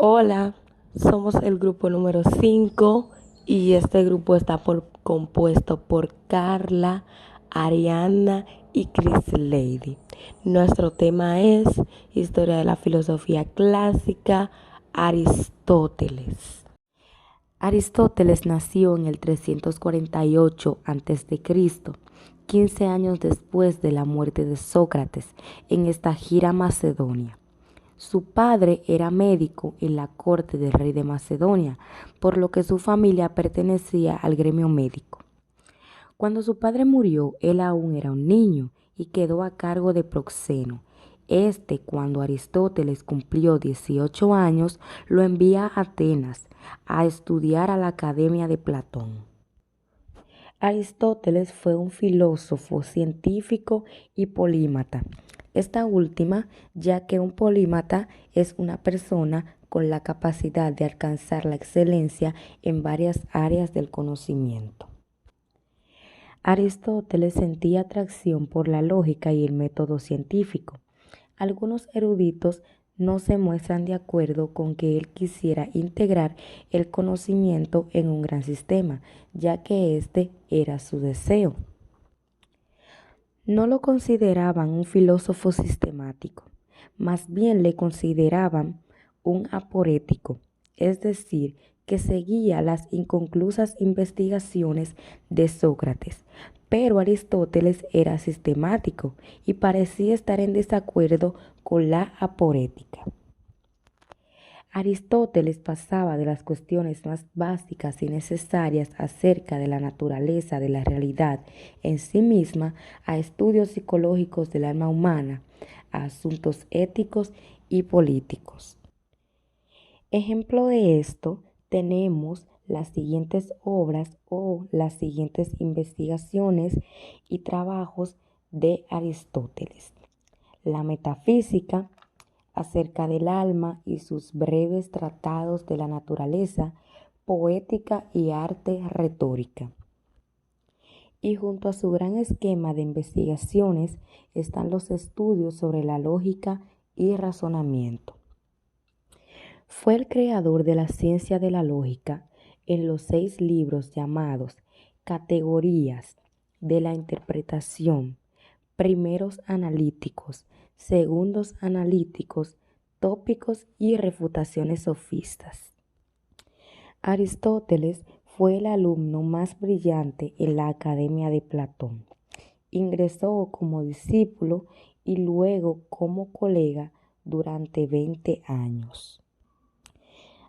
Hola, somos el grupo número 5 y este grupo está compuesto por Carla, Ariana y Chris Lady. Nuestro tema es Historia de la Filosofía Clásica, Aristóteles. Aristóteles nació en el 348 a.C., 15 años después de la muerte de Sócrates, en Estagira, Macedonia. Su padre era médico en la corte del rey de Macedonia, por lo que su familia pertenecía al gremio médico. Cuando su padre murió, él aún era un niño y quedó a cargo de Proxeno. Cuando Aristóteles cumplió 18 años, lo envía a Atenas a estudiar a la Academia de Platón. Aristóteles fue un filósofo, científico y polímata. Esta última, ya que un polímata es una persona con la capacidad de alcanzar la excelencia en varias áreas del conocimiento. Aristóteles sentía atracción por la lógica y el método científico. Algunos eruditos no se muestran de acuerdo con que él quisiera integrar el conocimiento en un gran sistema, ya que este era su deseo. No lo consideraban un filósofo sistemático, más bien le consideraban un aporético, es decir, que seguía las inconclusas investigaciones de Sócrates. Pero Aristóteles era sistemático y parecía estar en desacuerdo con la aporética. Aristóteles pasaba de las cuestiones más básicas y necesarias acerca de la naturaleza de la realidad en sí misma a estudios psicológicos del alma humana, a asuntos éticos y políticos. Ejemplo de esto tenemos las siguientes obras o las siguientes investigaciones y trabajos de Aristóteles: la metafísica, acerca del alma y sus breves tratados de la naturaleza, poética y arte retórica. Y junto a su gran esquema de investigaciones están los estudios sobre la lógica y razonamiento. Fue el creador de la ciencia de la lógica en los 6 libros llamados Categorías de la Interpretación, Primeros Analíticos, Segundos Analíticos, Tópicos y Refutaciones Sofistas. Aristóteles fue el alumno más brillante en la Academia de Platón. Ingresó como discípulo y luego como colega durante 20 años.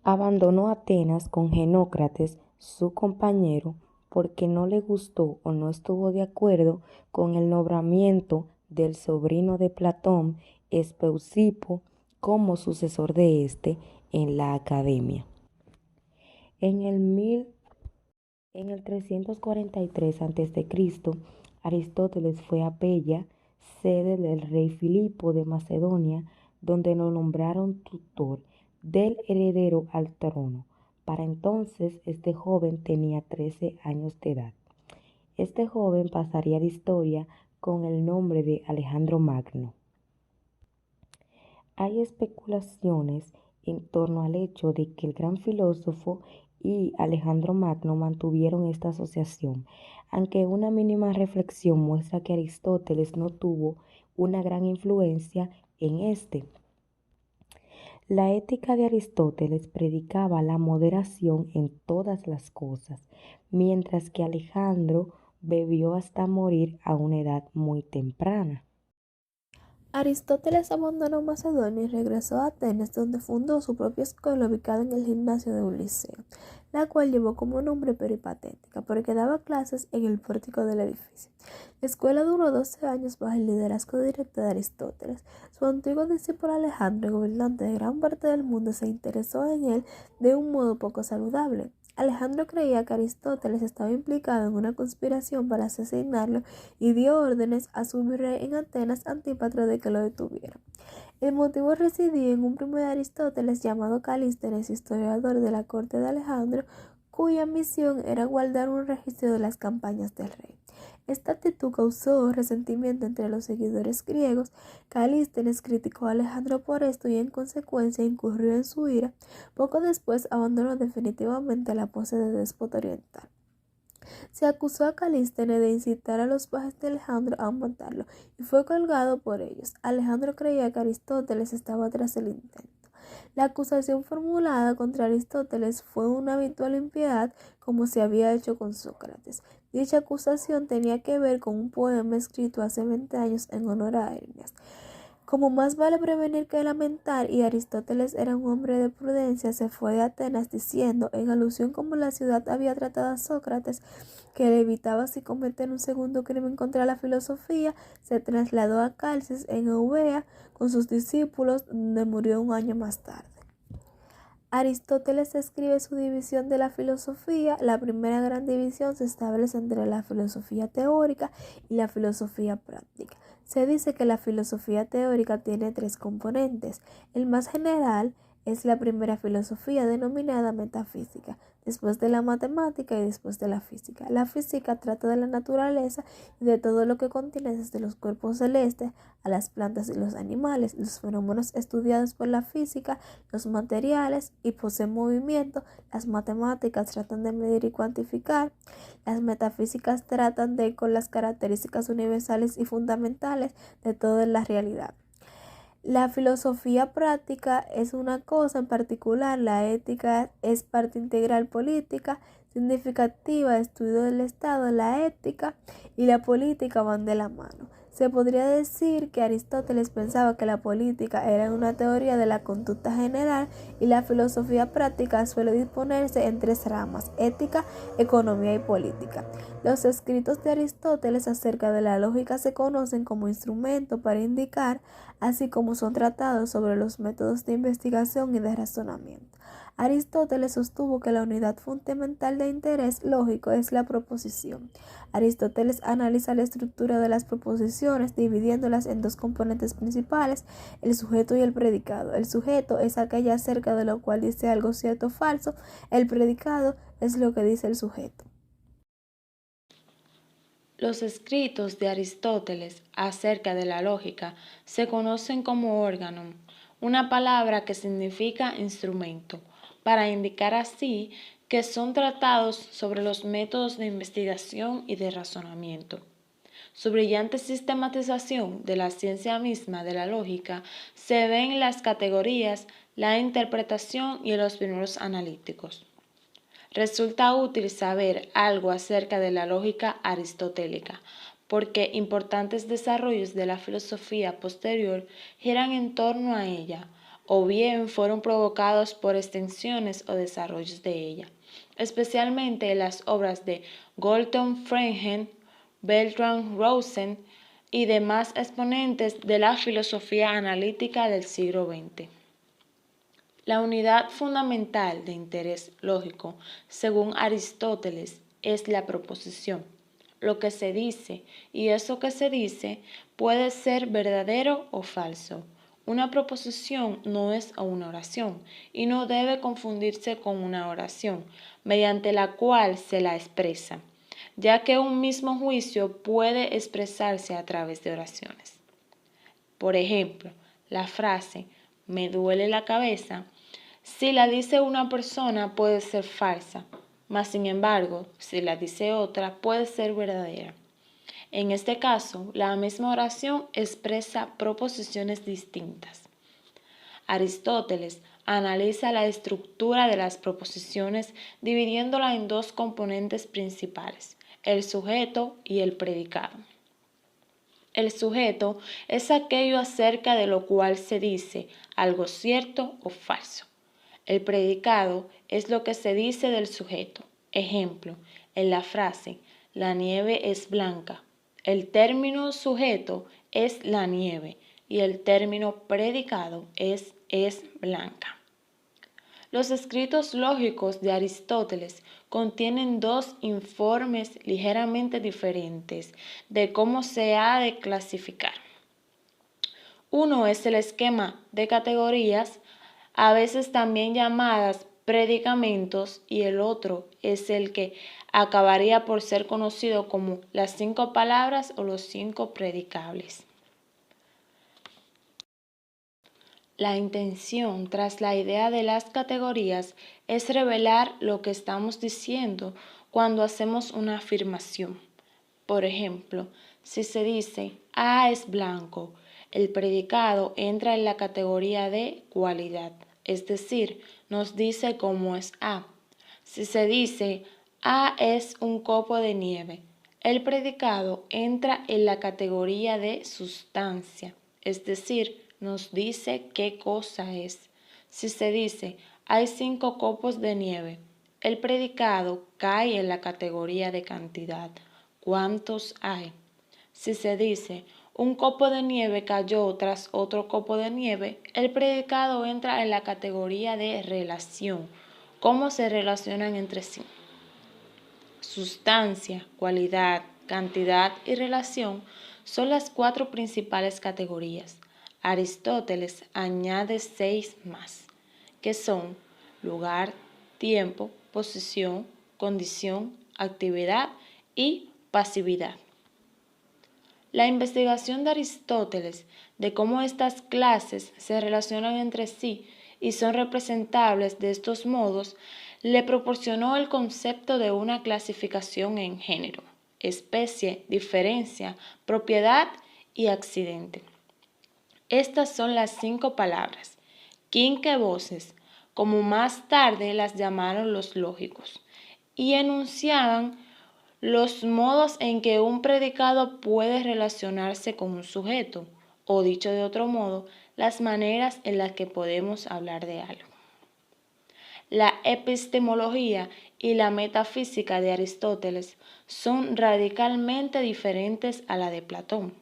Abandonó Atenas con Genócrates, su compañero, porque no le gustó o no estuvo de acuerdo con el nombramiento del sobrino de Platón, Espeusipo, como sucesor de este en la academia. En el 343 a.C., Aristóteles fue a Pella, sede del rey Filipo de Macedonia, donde lo nombraron tutor del heredero al trono. Para entonces, este joven tenía 13 años de edad. Este joven pasaría a la historia con el nombre de Alejandro Magno. Hay especulaciones en torno al hecho de que el gran filósofo y Alejandro Magno mantuvieron esta asociación, aunque una mínima reflexión muestra que Aristóteles no tuvo una gran influencia en este. La ética de Aristóteles predicaba la moderación en todas las cosas, mientras que Alejandro bebió hasta morir a una edad muy temprana. Aristóteles abandonó Macedonia y regresó a Atenas, donde fundó su propia escuela ubicada en el gimnasio de un liceo, la cual llevó como nombre Peripatética, porque daba clases en el pórtico del edificio. La escuela duró 12 años bajo el liderazgo directo de Aristóteles. Su antiguo discípulo Alejandro, gobernante de gran parte del mundo, se interesó en él de un modo poco saludable. Alejandro creía que Aristóteles estaba implicado en una conspiración para asesinarlo y dio órdenes a su virrey en Atenas, Antípatro, de que lo detuviera. El motivo residía en un primo de Aristóteles llamado Calístenes, historiador de la corte de Alejandro, cuya misión era guardar un registro de las campañas del rey. Esta actitud causó resentimiento entre los seguidores griegos. Calístenes criticó a Alejandro por esto y en consecuencia incurrió en su ira. Poco después abandonó definitivamente la pose de déspota oriental. Se acusó a Calístenes de incitar a los pajes de Alejandro a matarlo y fue colgado por ellos. Alejandro creía que Aristóteles estaba tras el intento. La acusación formulada contra Aristóteles fue una habitual impiedad, como se había hecho con Sócrates. Dicha acusación tenía que ver con un poema escrito hace 20 años en honor a Hermes. Como más vale prevenir que lamentar, y Aristóteles era un hombre de prudencia, se fue de Atenas diciendo, en alusión como la ciudad había tratado a Sócrates, que le evitaba así cometer un segundo crimen contra la filosofía, se trasladó a Calcis en Eubea con sus discípulos, donde murió un año más tarde. Aristóteles escribe su división de la filosofía. La primera gran división se establece entre la filosofía teórica y la filosofía práctica. Se dice que la filosofía teórica tiene 3 componentes. El más general es la primera filosofía denominada metafísica, después de la matemática y después de la física. La física trata de la naturaleza y de todo lo que contiene desde los cuerpos celestes a las plantas y los animales, los fenómenos estudiados por la física, los materiales y poseen movimiento. Las matemáticas tratan de medir y cuantificar. Las metafísicas tratan de con las características universales y fundamentales de toda la realidad. La filosofía práctica es una cosa en particular, la ética es parte integral política, significativa de estudio del Estado, la ética y la política van de la mano. Se podría decir que Aristóteles pensaba que la política era una teoría de la conducta general y la filosofía práctica suele disponerse en 3 ramas: ética, economía y política. Los escritos de Aristóteles acerca de la lógica se conocen como instrumento para indicar, así como son tratados sobre los métodos de investigación y de razonamiento. Aristóteles sostuvo que la unidad fundamental de interés lógico es la proposición. Aristóteles analiza la estructura de las proposiciones dividiéndolas en 2 componentes principales, el sujeto y el predicado. El sujeto es aquello acerca de lo cual dice algo cierto o falso, el predicado es lo que dice el sujeto. Los escritos de Aristóteles acerca de la lógica se conocen como órganon, una palabra que significa instrumento, para indicar así que son tratados sobre los métodos de investigación y de razonamiento. Su brillante sistematización de la ciencia misma de la lógica se ve en las categorías, la interpretación y en los primeros analíticos. Resulta útil saber algo acerca de la lógica aristotélica, porque importantes desarrollos de la filosofía posterior giran en torno a ella, o bien fueron provocados por extensiones o desarrollos de ella, especialmente las obras de Goldton Frege, Bertrand Russell y demás exponentes de la filosofía analítica del siglo XX. La unidad fundamental de interés lógico, según Aristóteles, es la proposición. Lo que se dice y eso que se dice puede ser verdadero o falso. Una proposición no es una oración y no debe confundirse con una oración, mediante la cual se la expresa, ya que un mismo juicio puede expresarse a través de oraciones. Por ejemplo, la frase "me duele la cabeza", si la dice una persona puede ser falsa, mas sin embargo, si la dice otra puede ser verdadera. En este caso, la misma oración expresa proposiciones distintas. Aristóteles analiza la estructura de las proposiciones dividiéndola en 2 componentes principales, el sujeto y el predicado. El sujeto es aquello acerca de lo cual se dice algo cierto o falso. El predicado es lo que se dice del sujeto. Ejemplo, en la frase "la nieve es blanca", el término sujeto es la nieve y el término predicado es blanca. Los escritos lógicos de Aristóteles contienen 2 informes ligeramente diferentes de cómo se ha de clasificar. Uno es el esquema de categorías, a veces también llamadas predicamentos y el otro es el que acabaría por ser conocido como las 5 palabras o los 5 predicables. La intención tras la idea de las categorías es revelar lo que estamos diciendo cuando hacemos una afirmación. Por ejemplo, si se dice A es blanco, el predicado entra en la categoría de cualidad, es decir, nos dice cómo es A. Si se dice A es un copo de nieve, el predicado entra en la categoría de sustancia, es decir, nos dice qué cosa es. Si se dice hay 5 copos de nieve, el predicado cae en la categoría de cantidad. ¿Cuántos hay? Si se dice un copo de nieve cayó tras otro copo de nieve, el predicado entra en la categoría de relación. ¿Cómo se relacionan entre sí? Sustancia, cualidad, cantidad y relación son las 4 principales categorías. Aristóteles añade 6 más, que son lugar, tiempo, posición, condición, actividad y pasividad. La investigación de Aristóteles de cómo estas clases se relacionan entre sí y son representables de estos modos le proporcionó el concepto de una clasificación en género, especie, diferencia, propiedad y accidente. Estas son las 5 palabras, quinque voces, como más tarde las llamaron los lógicos, y enunciaban los modos en que un predicado puede relacionarse con un sujeto, o dicho de otro modo, las maneras en las que podemos hablar de algo. La epistemología y la metafísica de Aristóteles son radicalmente diferentes a la de Platón.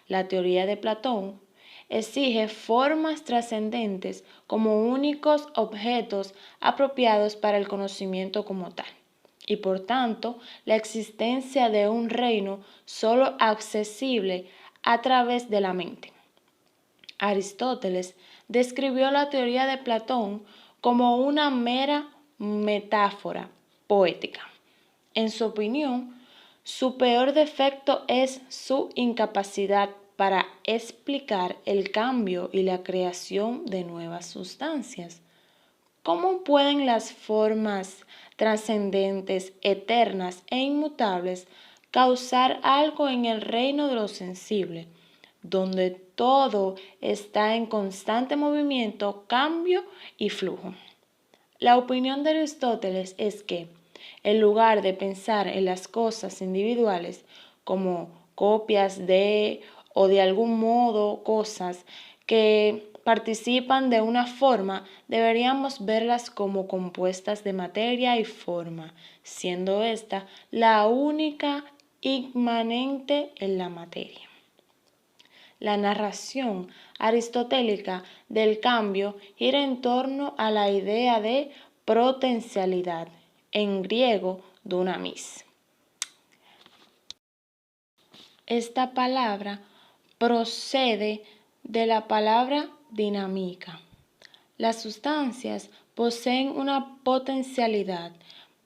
La teoría de Platón exige formas trascendentes como únicos objetos apropiados para el conocimiento como tal, y por tanto la existencia de un reino solo accesible a través de la mente. Aristóteles describió la teoría de Platón como una mera metáfora poética. En su opinión, su peor defecto es su incapacidad para explicar el cambio y la creación de nuevas sustancias. ¿Cómo pueden las formas trascendentes, eternas e inmutables causar algo en el reino de lo sensible, donde todo está en constante movimiento, cambio y flujo? La opinión de Aristóteles es que, en lugar de pensar en las cosas individuales como copias de o de algún modo cosas que participan de una forma, deberíamos verlas como compuestas de materia y forma, siendo esta la única inmanente en la materia. La narración aristotélica del cambio gira en torno a la idea de potencialidad, en griego dunamis. Esta palabra procede de la palabra dinámica. Las sustancias poseen una potencialidad,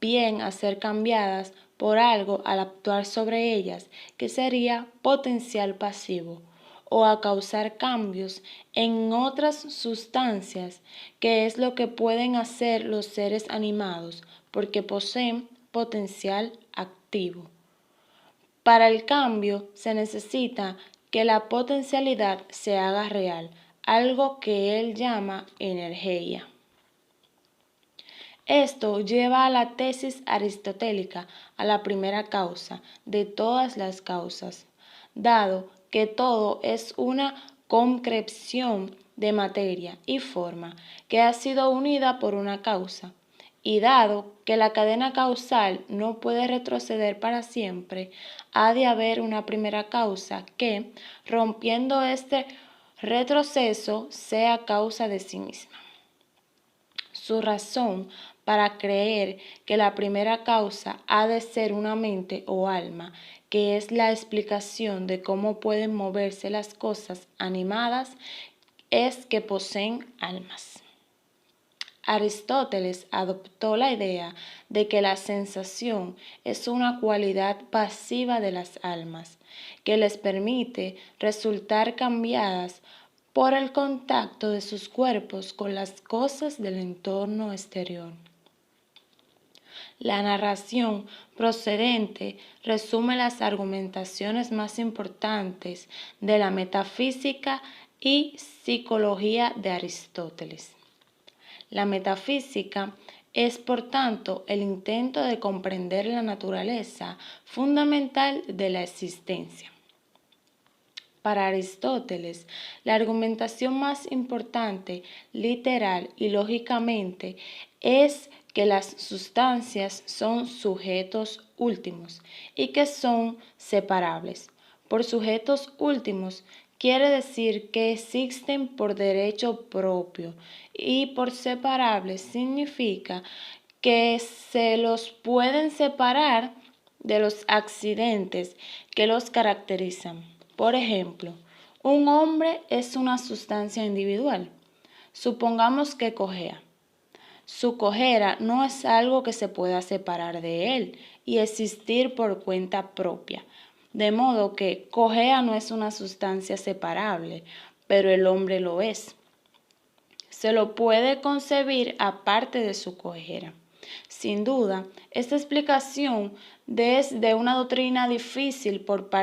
bien a ser cambiadas por algo al actuar sobre ellas, que sería potencial pasivo, o a causar cambios en otras sustancias, que es lo que pueden hacer los seres animados, porque poseen potencial activo. Para el cambio se necesita que la potencialidad se haga real, algo que él llama energía. Esto lleva a la tesis aristotélica a la primera causa de todas las causas, dado que todo es una concreción de materia y forma que ha sido unida por una causa, y dado que la cadena causal no puede retroceder para siempre, ha de haber una primera causa que, rompiendo este retroceso, sea causa de sí misma. Su razón para creer que la primera causa ha de ser una mente o alma, que es la explicación de cómo pueden moverse las cosas animadas, es que poseen almas. Aristóteles adoptó la idea de que la sensación es una cualidad pasiva de las almas, que les permite resultar cambiadas por el contacto de sus cuerpos con las cosas del entorno exterior. La narración procedente resume las argumentaciones más importantes de la metafísica y psicología de Aristóteles. La metafísica es, por tanto, el intento de comprender la naturaleza fundamental de la existencia. Para Aristóteles, la argumentación más importante, literal y lógicamente, es que las sustancias son sujetos últimos y que son separables. Por sujetos últimos quiere decir que existen por derecho propio y por separables significa que se los pueden separar de los accidentes que los caracterizan. Por ejemplo, un hombre es una sustancia individual. Supongamos que cojea. Su cojera no es algo que se pueda separar de él y existir por cuenta propia. De modo que cojea no es una sustancia separable, pero el hombre lo es. Se lo puede concebir aparte de su cojera. Sin duda, esta explicación es de una doctrina difícil por parte